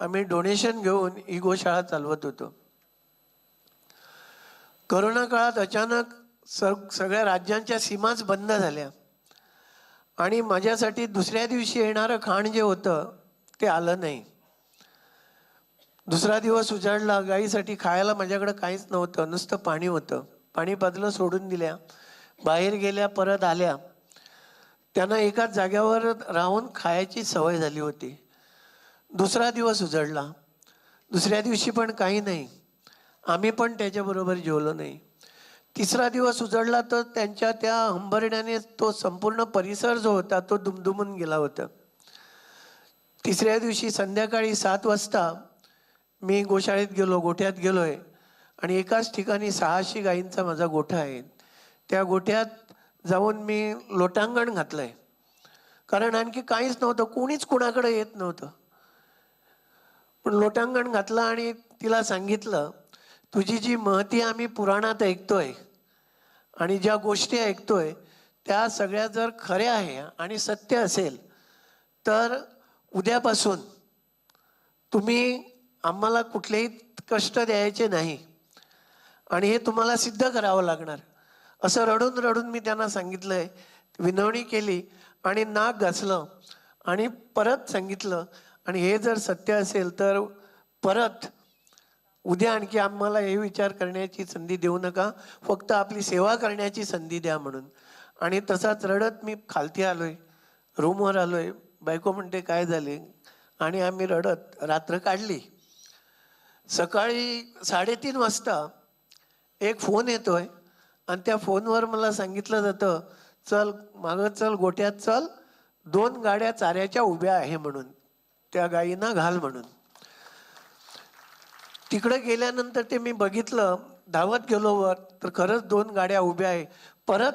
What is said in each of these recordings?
आम्ही डोनेशन घेऊन ही गोशाळा चालवत होतो. करोना काळात अचानक सगळ्या राज्यांच्या सीमाच बंद झाल्या आणि माझ्यासाठी दुसऱ्या दिवशी येणारं खाण जे होतं ते आलं नाही. दुसरा दिवस उजाडला, गाईसाठी खायला माझ्याकडे काहीच नव्हतं, नुसतं पाणी होतं. पाणी पाजलं, सोडून दिल्या, बाहेर गेल्या, परत आल्या. त्यांना एकाच जाग्यावर राहून खायची सवय झाली होती. दुसरा दिवस उजडला, दुसऱ्या दिवशी पण काही नाही, आम्ही पण त्याच्याबरोबर जेवलो नाही. तिसरा दिवस उजडला तर त्यांच्या त्या हंबरड्याने तो संपूर्ण परिसर जो होता तो दुमदुमून गेला होता. तिसऱ्या दिवशी संध्याकाळी 7 वाजता मी गोशाळेत गेलो, गोठ्यात गेलोय आणि एकाच ठिकाणी 600 गायींचा माझा गोठा आहे. त्या गोठ्यात जाऊन मी लोटांगण घातलंय, कारण आणखी काहीच नव्हतं, कोणीच कुणाकडे येत नव्हतं. पण लोटांगण घातलं आणि तिला सांगितलं, तुझी जी महती आम्ही पुराणात ऐकतोय आणि ज्या गोष्टी ऐकतोय त्या सगळ्या जर खऱ्या आहे आणि सत्य असेल तर उद्यापासून तुम्ही आम्हाला कुठलेही कष्ट द्यायचे नाही आणि हे तुम्हाला सिद्ध करावं लागणार, असं रडून रडून मी त्यांना सांगितलंय. विनवणी केली आणि नाक घासलं आणि परत सांगितलं, आणि हे जर सत्य असेल तर परत उद्या आणखी आम्हाला हे विचार करण्याची संधी देऊ नका, फक्त आपली सेवा करण्याची संधी द्या म्हणून. आणि तसाच रडत मी खालती आलोय, रूमवर आलोय. बायको म्हणते काय झाले, आणि आम्ही रडत रात्र काढली. सकाळी 3:30 वाजता एक फोन येतोय आणि त्या फोनवर मला सांगितलं जातं, चल मागं चल, गोट्यात चल, 2 गाड्या चाऱ्याच्या उभ्या आहे म्हणून, त्या गायींना घाल म्हणून. तिकडे गेल्यानंतर ते मी बघितलं, धावत गेलो वर तर खरंच 2 गाड्या उभ्या आहे. परत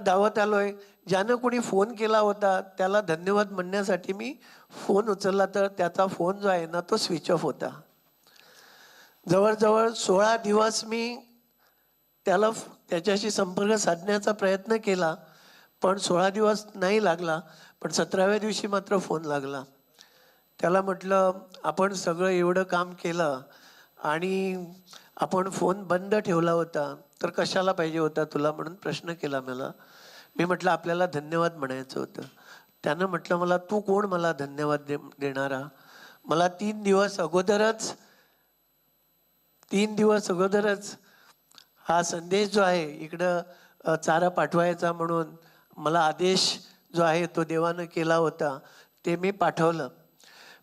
धावत आलोय. ज्यानं कोणी फोन केला होता त्याला धन्यवाद म्हणण्यासाठी मी फोन उचलला तर त्याचा फोन जो आहे ना तो स्विच ऑफ होता. जवळजवळ 16 दिवस मी त्याच्याशी संपर्क साधण्याचा प्रयत्न केला, पण 16 दिवस नाही लागला. पण 17व्या दिवशी मात्र फोन लागला. त्याला म्हटलं, आपण सगळं एवढं काम केलं आणि आपण फोन बंद ठेवला होता तर कशाला पाहिजे होता तुला, म्हणून प्रश्न केला मला. मी म्हटलं आपल्याला धन्यवाद म्हणायचं होतं. त्यानं म्हटलं, मला तू कोण मला धन्यवाद देणारा? मला 3 दिवस अगोदरच हा संदेश जो आहे इकडं चारा पाठवायचा म्हणून मला आदेश जो आहे तो देवानं केला होता, ते मी पाठवलं.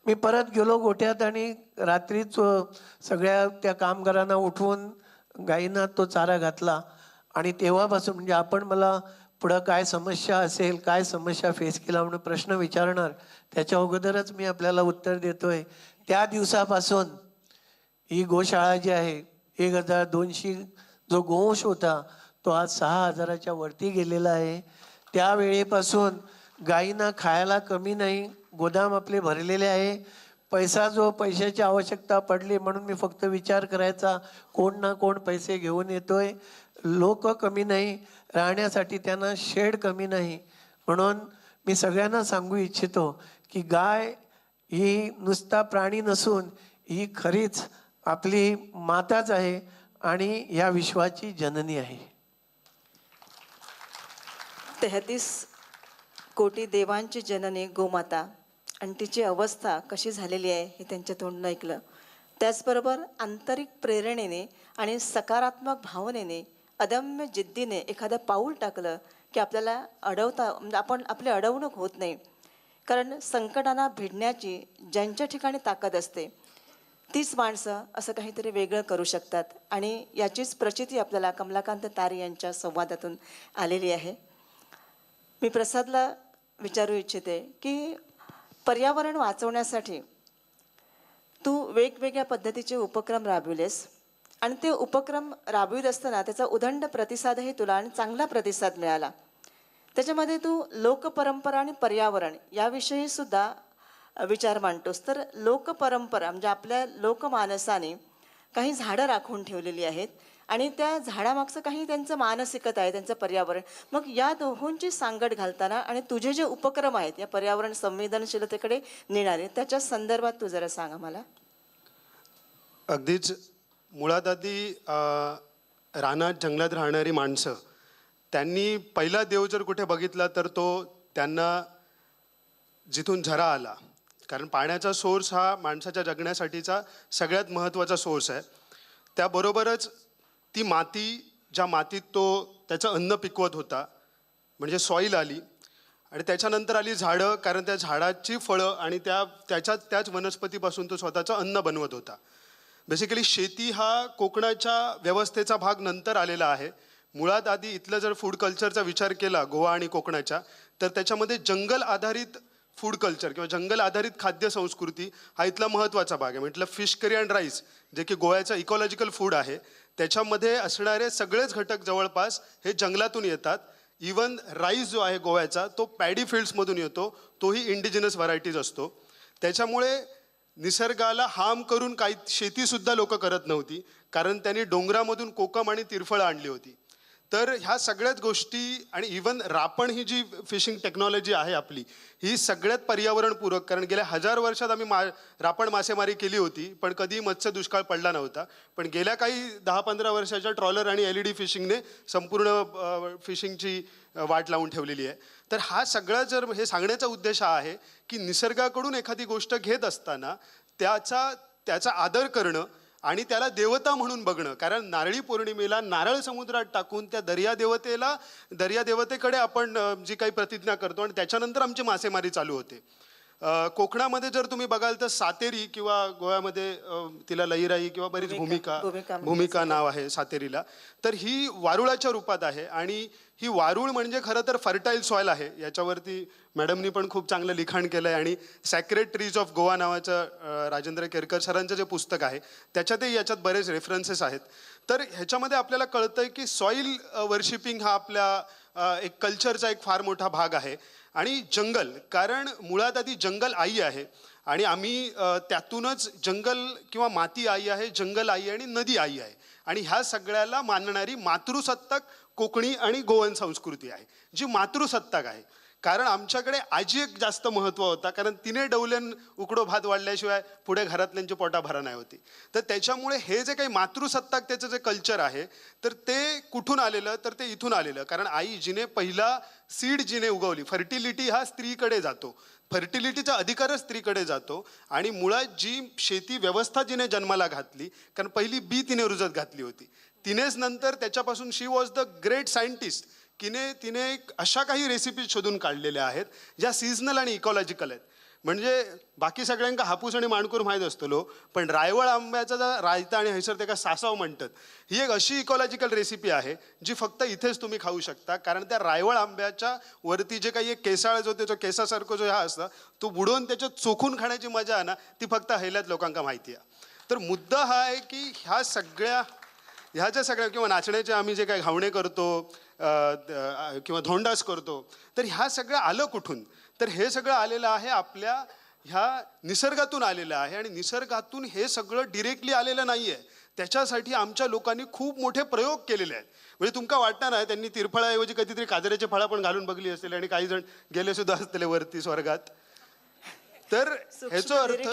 मी परत गेलो गोठ्यात आणि रात्रीच सगळ्या त्या कामगारांना उठवून गायींना तो चारा घातला. आणि तेव्हापासून म्हणजे आपण मला पुढं काय समस्या असेल, काय समस्या फेस केला म्हणून प्रश्न विचारणार, त्याच्या अगोदरच मी आपल्याला उत्तर देतोय. त्या दिवसापासून ही गोशाळा जी आहे, 1200 जो गोवंश होता तो आज 6000च्या वरती गेलेला आहे. त्यावेळेपासून गायींना खायला कमी नाही, गोदाम आपले भरलेले आहे. पैशाची आवश्यकता पडली म्हणून मी फक्त विचार करायचा, कोण ना कोण पैसे घेऊन येतोय. लोक कमी नाही, राहण्यासाठी त्यांना शेड कमी नाही. म्हणून मी सगळ्यांना सांगू इच्छितो की गाय ही नुसता प्राणी नसून ही खरीच आपली माताच आहे आणि या विश्वाची जननी आहे. 33 कोटी देवांची जननी गोमाता, आणि तिची अवस्था कशी झालेली आहे हे त्यांच्या तोंडून ऐकलं. त्याचबरोबर आंतरिक प्रेरणेने आणि सकारात्मक भावनेने, अदम्य जिद्दीने एखादं पाऊल टाकलं की आपल्याला म्हणजे आपली अडवणूक होत नाही. कारण संकटांना भिडण्याची ज्यांच्या ठिकाणी ताकद असते तीच माणसं असं काहीतरी वेगळं करू शकतात. आणि याचीच प्रचिती आपल्याला कमलाकांत तारे यांच्या संवादातून आलेली आहे. मी प्रसादला विचारू इच्छिते की पर्यावरण वाचवण्यासाठी तू वेगवेगळ्या पद्धतीचे उपक्रम राबविलेस, आणि ते उपक्रम राबवित असताना त्याचा उदंड प्रतिसादही तुला आणि चांगला प्रतिसाद मिळाला. त्याच्यामध्ये तू लोकपरंपरा आणि पर्यावरण याविषयी सुद्धा विचार मांडतोस. तर लोकपरंपरा म्हणजे आपल्या लोकमानसाने काही झाडं राखून ठेवलेली आहेत आणि त्या झाडामागचं काही त्यांचं मानसिकता आहे, त्यांचं पर्यावरण. मग या दोहोंची सांगड घालताना आणि तुझे जे उपक्रम आहेत या पर्यावरण संवेदनशीलतेकडे नेणारे, त्याच्या संदर्भात तू जरा सांग आम्हाला. अगदीच मुळात आधी रानात जंगलात राहणारी माणसं, त्यांनी पहिला देव जर कुठे बघितला तर तो त्यांना जिथून झरा आला, कारण पाण्याचा सोर्स हा माणसाच्या जगण्यासाठीचा सगळ्यात महत्त्वाचा सोर्स आहे. त्याबरोबरच ती माती, ज्या मातीत तो त्याचं अन्न पिकवत होता, म्हणजे सॉईल आली, आणि त्याच्यानंतर आली झाडं, कारण त्या झाडाची फळं आणि त्याच वनस्पतीपासून तो स्वतःचं अन्न बनवत होता. बेसिकली शेती हा कोकणाच्या व्यवस्थेचा भाग नंतर आलेला आहे. मुळात आधी इथलं जर फूड कल्चरचा विचार केला गोवा आणि कोकणाच्या, तर त्याच्यामध्ये जंगल आधारित फूड कल्चर किंवा जंगल आधारित खाद्य संस्कृती हा इथला महत्त्वाचा भाग आहे. म्हटलं फिश करी अँड राईस, जे की गोव्याचं इकॉलॉजिकल फूड आहे, त्याच्यामध्ये असणारे सगळेच घटक जवळपास हे जंगलातून येतात. इवन राईस जो आहे गोव्याचा, तो पॅडी फील्ड्समधून येतो, तोही इंडिजिनस व्हरायटीज असतो. त्याच्यामुळे निसर्गाला हार्म करून काही शेतीसुद्धा लोक करत नव्हती, कारण त्यांनी डोंगरामधून कोकम आणि तिरफळं आणली होती. तर ह्या सगळ्याच गोष्टी, आणि इवन रापण ही जी फिशिंग टेक्नॉलॉजी आहे आपली, ही सगळ्यात पर्यावरणपूरक, कारण गेल्या 1000 वर्षात आम्ही रापण मासेमारी केली होती, पण कधी मत्स्य दुष्काळ पडला नव्हता. पण गेल्या काही 10-15 वर्षाच्या ट्रॉलर आणि LED फिशिंगने संपूर्ण फिशिंगची वाट लावून ठेवलेली आहे. तर हा सगळा जर हे सांगण्याचा उद्देश हा आहे की निसर्गाकडून एखादी गोष्ट घेत असताना त्याचा आदर करणं आणि त्याला देवता म्हणून बघणं. कारण नारळी पौर्णिमेला नारळ समुद्रात टाकून त्या दर्यादेवतेकडे आपण जी काही प्रतिज्ञा करतो आणि त्याच्यानंतर आमची मासेमारी चालू होते. कोकणामध्ये जर तुम्ही बघाल तर सातेरी, किंवा गोव्यामध्ये तिला लईराई किंवा बरीच भूमिका नाव आहे सातेरीला, तर ही वारुळाच्या रूपात आहे. आणि ही वारुळ म्हणजे खरं तर फर्टाईल सॉईल आहे. याच्यावरती मॅडमनी पण खूप चांगलं लिखाण केलं आहे, आणि सॅक्रेड ट्रीज ऑफ गोवा नावाचं राजेंद्र केरकर सरांचं जे पुस्तक आहे त्याच्यातही याच्यात बरेच रेफरन्सेस आहेत. तर ह्याच्यामध्ये आपल्याला कळतंय की सॉईल वर्शिपिंग हा आपल्या एक कल्चरचा एक फार मोठा भाग आहे. आणि जंगल, कारण मुळात आधी जंगल आई आहे, आणि आम्ही त्यातूनच जंगल किंवा माती आई आहे, जंगल आई आणि नदी आई आहे. आणि ह्या सगळ्याला मानणारी मातृसत्ताक कोकणी आणि गोवन संस्कृती आहे, जी मातृसत्ताक आहे. कारण आमच्याकडे आजी एक जास्त महत्त्व होता, कारण तिने डवलेन उकडो भात वाढल्याशिवाय पुढे घरातल्यांची पोटा भरा नाही होती. तर त्याच्यामुळे हे जे काही मातृसत्ताकतेचं जे कल्चर आहे, तर ते कुठून आलेलं, तर ते इथून आलेलं. कारण आई जिने पहिला सीड जिने उगवली, फर्टिलिटी हा स्त्रीकडे जातो, फर्टिलिटीचा अधिकारच स्त्रीकडे जातो. आणि मुळात जी शेती व्यवस्था जिने जन्माला घातली, कारण पहिली बी तिने रुजत घातली होती, तिनेच नंतर त्याच्यापासून शी वॉज द ग्रेट सायंटिस्ट. तिने अशा काही रेसिपीज शोधून काढलेल्या आहेत ज्या सीझनल आणि इकॉलॉजिकल आहेत. म्हणजे बाकी सगळ्यांका हापूस आणि माणकूर माहीत असतलो, पण रायवळ आंब्याचा रायता आणि हैसर त्याला सासाव म्हणतात, ही एक अशी इकॉलॉजिकल रेसिपी आहे जी फक्त इथेच तुम्ही खाऊ शकता. कारण त्या रायवळ आंब्याच्या वरती जे काही एक केसाळ जो त्याच्या केसासारखं जो हा असता, तो बुडवून त्याच्यात चोखून खाण्याची मजा आहे ना, ती फक्त हैल्यात लोकांना माहिती आहे. तर मुद्दा हा आहे की ह्या ज्या सगळ्या किंवा नाचण्याचे आम्ही जे काही घावणे करतो किंवा धोंडास करतो, तर ह्या सगळं आलं कुठून? तर हे सगळं आलेलं आहे आपल्या ह्या निसर्गातून आलेलं आहे. आणि निसर्गातून हे सगळं डिरेक्टली आलेलं नाही आहे, त्याच्यासाठी आमच्या लोकांनी खूप मोठे प्रयोग केलेले आहेत. म्हणजे तुमका वाटणार आहे त्यांनी तिरफळाऐवजी कधीतरी काजऱ्याचे फळं पण घालून बघली असतील, आणि काही जण गेले सुद्धा असतील वरती स्वर्गात. तर ह्याचा अर्थ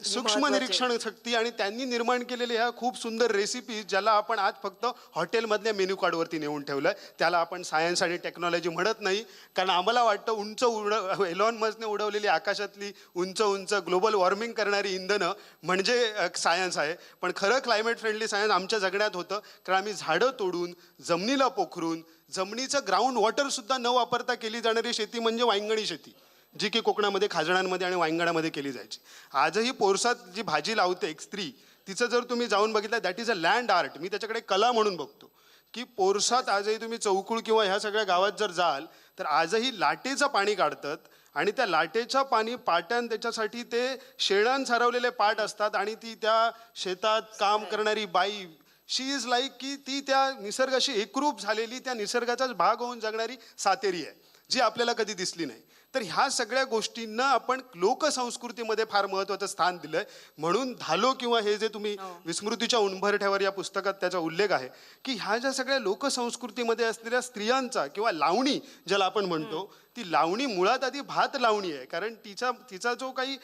सूक्ष्म निरीक्षण शक्ती, आणि त्यांनी निर्माण केलेल्या ह्या खूप सुंदर रेसिपीज, ज्याला आपण आज फक्त हॉटेलमधल्या मेन्यू कार्डवरती नेऊन ठेवलं. त्याला आपण सायन्स आणि टेक्नॉलॉजी म्हणत नाही, कारण आम्हाला वाटतं एलॉन मस्कने उडवलेली आकाशातली उंच ग्लोबल वॉर्मिंग करणारी इंधनं म्हणजे सायन्स आहे. पण खरं क्लायमेट फ्रेंडली सायन्स आमच्या जगण्यात होतं, कारण आम्ही झाडं तोडून, जमिनीला पोखरून, जमिनीचं ग्राउंड वॉटरसुद्धा न वापरता केली जाणारी शेती म्हणजे वांगणी शेती, जी की कोकणामध्ये खाजणांमध्ये आणि वांगणामध्ये केली जायची. आजही पोरसात जी भाजी लावते एक स्त्री, तिचं जर तुम्ही जाऊन बघितलं, that is a land art. मी त्याच्याकडे कला म्हणून बघतो की पोरसात आजही तुम्ही चौकुळ किंवा ह्या सगळ्या गावात जर जाल, तर आजही लाटेचं पाणी काढतात, आणि त्या लाटेचं पाणी पाट्यान, त्याच्यासाठी ते शेणान सारवलेले पाट असतात, आणि ती त्या शेतात काम करणारी बाई, शी इज लाईक की ती त्या निसर्गाशी एकरूप झालेली, त्या निसर्गाचाच भाग होऊन जगणारी सातेरी आहे, जी आपल्याला कधी दिसली नाही. तर ह्या सगळ्या गोष्टींना आपण लोकसंस्कृतीमध्ये फार महत्त्वाचं स्थान दिलंय. म्हणून धालो किंवा हे जे तुम्ही विस्मृतीच्या उंबरठ्यावर या पुस्तकात त्याचा उल्लेख आहे की ह्या ज्या सगळ्या लोकसंस्कृतीमध्ये असलेल्या स्त्रियांचा किंवा लावणी ज्याला आपण म्हणतो, ती लावणी मुळात आधी भात लावणी आहे. कारण तिचा जो काही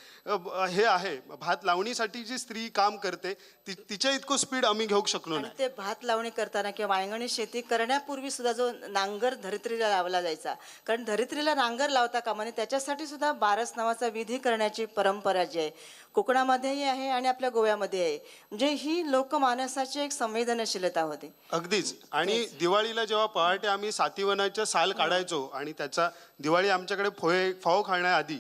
हे आहे, भात लावणीसाठी जी स्त्री काम करते तिच्या इतकं स्पीड आम्ही घेऊ शकलो नाही. ते भात लावणी करताना किंवा वांगणी शेती करण्यापूर्वी सुद्धा जो नांगर धरित्रीला लावला जायचा, कारण धरित्रीला नांगर लावता कामा नये, त्याच्यासाठी सुद्धा बारस नावाचा विधी करण्याची परंपरा जी आहे कोकणामध्येही आहे आणि आपल्या गोव्यामध्ये आहे. म्हणजे ही लोकमानसाची एक संवेदनशीलता होती. अगदीच. आणि दिवाळीला जेव्हा पहाटे आम्ही सातीवनाच्या साल काढायचो आणि त्याचा दिवाळी आमच्याकडे फाव खाण्याआधी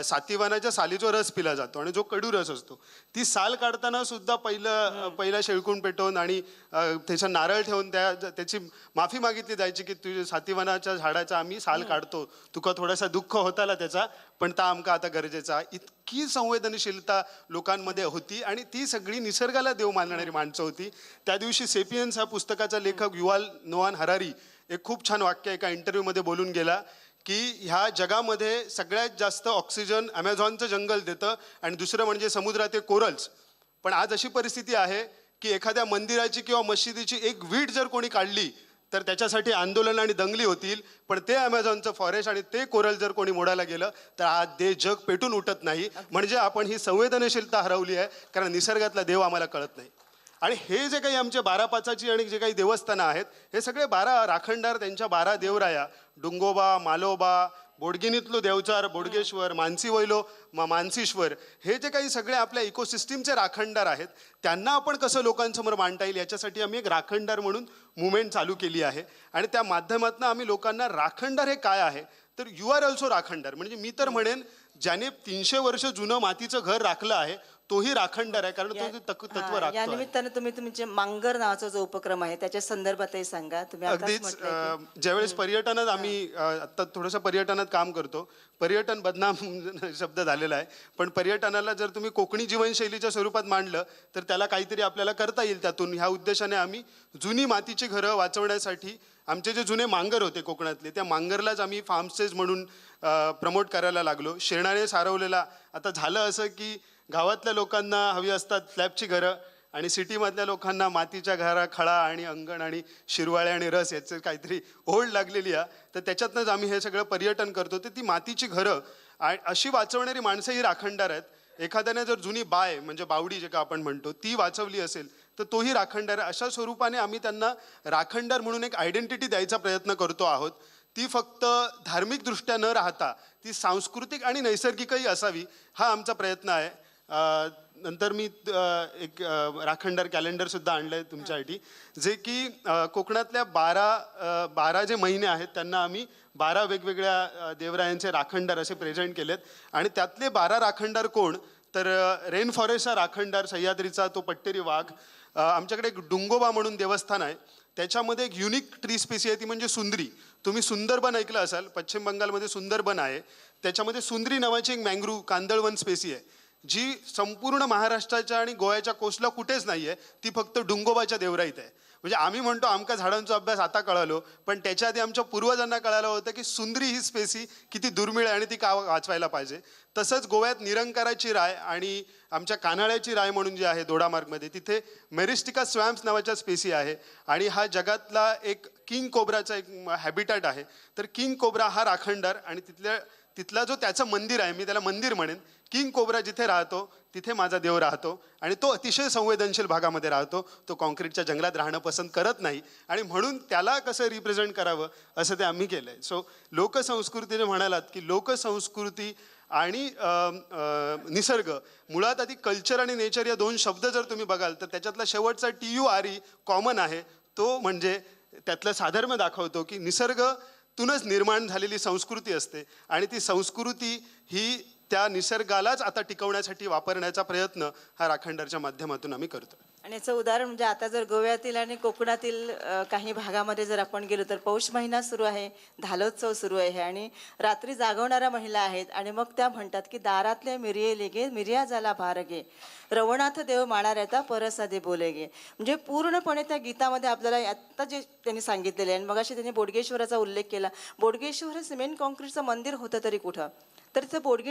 सातीवनाच्या सालीचा रस पिला जातो आणि जो कडू रस असतो, ती साल काढताना सुद्धा पहिला शेळकून पेटवून आणि त्याचा नारळ ठेवून त्याची माफी मागितली जायची की तुझ्या सातीवनाच्या झाडाचा आम्ही साल काढतो, तुका थोडासा दुःख होताला त्याचा, पण ता आमका आता गरजेचा. इतकी संवेदनशीलता लोकांमध्ये होती आणि ती सगळी निसर्गाला देव मानणारी माणसं होती. त्या दिवशी सेपियन्स हा पुस्तकाचा लेखक युव्हाल नोआन हरारी एक खूप छान वाक्य एका इंटरव्ह्यूमध्ये बोलून गेला की ह्या जगामध्ये सगळ्यात जास्त ऑक्सिजन ॲमेझॉनचं जंगल देतं आणि दुसरं म्हणजे समुद्रातील कोरल्स. पण आज अशी परिस्थिती आहे की एखाद्या मंदिराची किंवा मशिदीची एक वीट जर कोणी काढली तर त्याच्यासाठी आंदोलन आणि दंगली होतील, पण ते ॲमेझॉनचं फॉरेस्ट आणि ते कोरल जर कोणी मोडायला गेलं तर आज जग पेटून उठत नाही. म्हणजे आपण ही संवेदनशीलता हरवली आहे, कारण निसर्गातला देव आम्हाला कळत नाही. आणि हे जे काही आमचे 12/5ची आणि जे काही देवस्थानं आहेत, हे सगळे 12 राखणदार, त्यांच्या 12 देवराया, डुंगोबा, मालोबा, बोडगिनीतलो देवचार बोडगेश्वर, मानसी वयलो मानसीश्वर, हे जे काही सगळे आपल्या इकोसिस्टीमचे राखणदार आहेत, त्यांना आपण कसं लोकांसमोर मांडता येईल याच्यासाठी आम्ही एक राखणदार म्हणून मुवमेंट चालू केली आहे. आणि त्या माध्यमातून आम्ही लोकांना राखणदार हे काय आहे, तर यू आर ऑल्सो राखणदार. म्हणजे मी तर म्हणेन ज्याने 300 वर्ष जुनं मातीचं घर राखलं आहे तोही राखणदार आहे, कारण तो तत्व राखतो. या निमित्तानं तुम्ही तुमचे मांगर नावाचा जो उपक्रम आहे त्याच्या संदर्भातही सांगा. तुम्ही अगदीच. ज्यावेळेस पर्यटनात आम्ही आता थोडंसं पर्यटनात काम करतो, पर्यटन बदनाम शब्द झालेला आहे, पण पर्यटनाला जर तुम्ही कोकणी जीवनशैलीच्या स्वरूपात मांडलं तर त्याला काहीतरी आपल्याला करता येईल त्यातून. ह्या उद्देशाने आम्ही जुनी मातीची घरं वाचवण्यासाठी आमचे जे जुने मांगर होते कोकणातले, त्या मांगरलाच आम्ही फार्मस्टेज म्हणून प्रमोट करायला लागलो. शेणाने सारवलेला. आता झालं असं की गावातल्या लोकांना हवी असतात स्लॅबची घरं आणि सिटीमधल्या लोकांना मातीच्या घरा, खळा आणि अंगण आणि शिरवाळे आणि रस याचं काहीतरी ओढ लागलेली आहे. तर त्याच्यातनंच आम्ही हे सगळं पर्यटन करतो. तर ती मातीची घरं अशी वाचवणारी माणसं ही राखणदार आहेत. एखाद्याने जर जुनी बाय म्हणजे बावडी जे का आपण म्हणतो ती वाचवली असेल तर तोही राखणदार आहे. अशा स्वरूपाने आम्ही त्यांना राखणदार म्हणून एक आयडेंटिटी द्यायचा प्रयत्न करतो आहोत. ती फक्त धार्मिकदृष्ट्या न राहता ती सांस्कृतिक आणि नैसर्गिकही असावी, हा आमचा प्रयत्न आहे. नंतर मी एक राखणदार कॅलेंडर सुद्धा आणलंय तुमच्यासाठी, जे की कोकणातल्या 12 जे महिने आहेत त्यांना आम्ही 12 वेगवेगळ्या देवरायांचे राखणदार असे प्रेझेंट केलेत. आणि त्यातले 12 राखणदार कोण, तर रेन फॉरेस्टचा राखणदार सह्याद्रीचा तो पट्टेरी वाघ. आमच्याकडे एक डुंगोबा म्हणून देवस्थान आहे, त्याच्यामध्ये एक युनिक ट्री स्पेसी आहे, ती म्हणजे सुंदरी. तुम्ही सुंदरबन ऐकलं असाल, पश्चिम बंगालमध्ये सुंदरबन आहे. त्याच्यामध्ये सुंदरी नावाची एक मँग्रूव्ह कांदळवन स्पेसी आहे, जी संपूर्ण महाराष्ट्राच्या आणि गोव्याच्या कोस्टला कुठेच नाही आहे. ती फक्त डुंगोबाच्या देवराईत आहे. म्हणजे आम्ही म्हणतो आमका झाडांचा अभ्यास आता कळालो, पण त्याच्या आधी आमच्या पूर्वजांना कळालं होतं की सुंदरी ही स्पेसी किती दुर्मिळ आहे आणि ती का वाचवायला पाहिजे. तसंच गोव्यात निरंकाराची राय आणि आमच्या कान्हाळ्याची राय म्हणून जी आहे दोडामार्गमध्ये, तिथे मेरिस्टिका स्वॅम्प्स नावाच्या स्पेसी आहे. आणि हा जगातला एक किंग कोब्राचा एक हॅबिटॅट आहे. तर किंग कोब्रा हा राखणदार आणि तिथला जो त्याचं मंदिर आहे, मी त्याला मंदिर म्हणेन. किंग कोब्रा जिथे राहतो तिथे माझा देव राहतो आणि तो अतिशय संवेदनशील भागामध्ये राहतो. तो कॉन्क्रीटच्या जंगलात राहणं पसंत करत नाही आणि म्हणून त्याला कसं रिप्रेझेंट करावं असं ते आम्ही केलं आहे. सो लोकसंस्कृतीने म्हणालात की लोकसंस्कृती आणि निसर्ग, मुळात आधी कल्चर आणि नेचर या 2 शब्द जर तुम्ही बघाल तर त्याच्यातला शेवटचा TURE कॉमन आहे. तो म्हणजे त्यातलं साधर्म्य दाखवतो की निसर्ग तूनच निर्माण झालेली संस्कृती असते आणि ती संस्कृती ही त्या निसर्गालाच आता टिकवण्यासाठी वापरण्याचा प्रयत्न हा राखणदारच्या माध्यमातून आम्ही करतो. आणि याचं उदाहरण म्हणजे आता जर गोव्यातील आणि कोकणातील काही भागामध्ये जर आपण गेलो तर पौष महिना सुरू आहे, धालोत्सव सुरू आहे आणि रात्री जागवणाऱ्या महिला आहेत आणि मग त्या म्हणतात की दारातले मिरिये लेगे मिरिया झाला भारगे रवणाथ देव माणाऱ्याता परसादे बोलेगे. म्हणजे पूर्णपणे त्या गीतामध्ये आपल्याला आत्ता जे त्यांनी सांगितलेले आहे. आणि मगाशी त्यांनी बोडगेश्वराचा उल्लेख केला. बोडगेश्वर हे सिमेंट कॉन्क्रीटचं मंदिर होतं तरी कुठं, तर तिथं बोडगे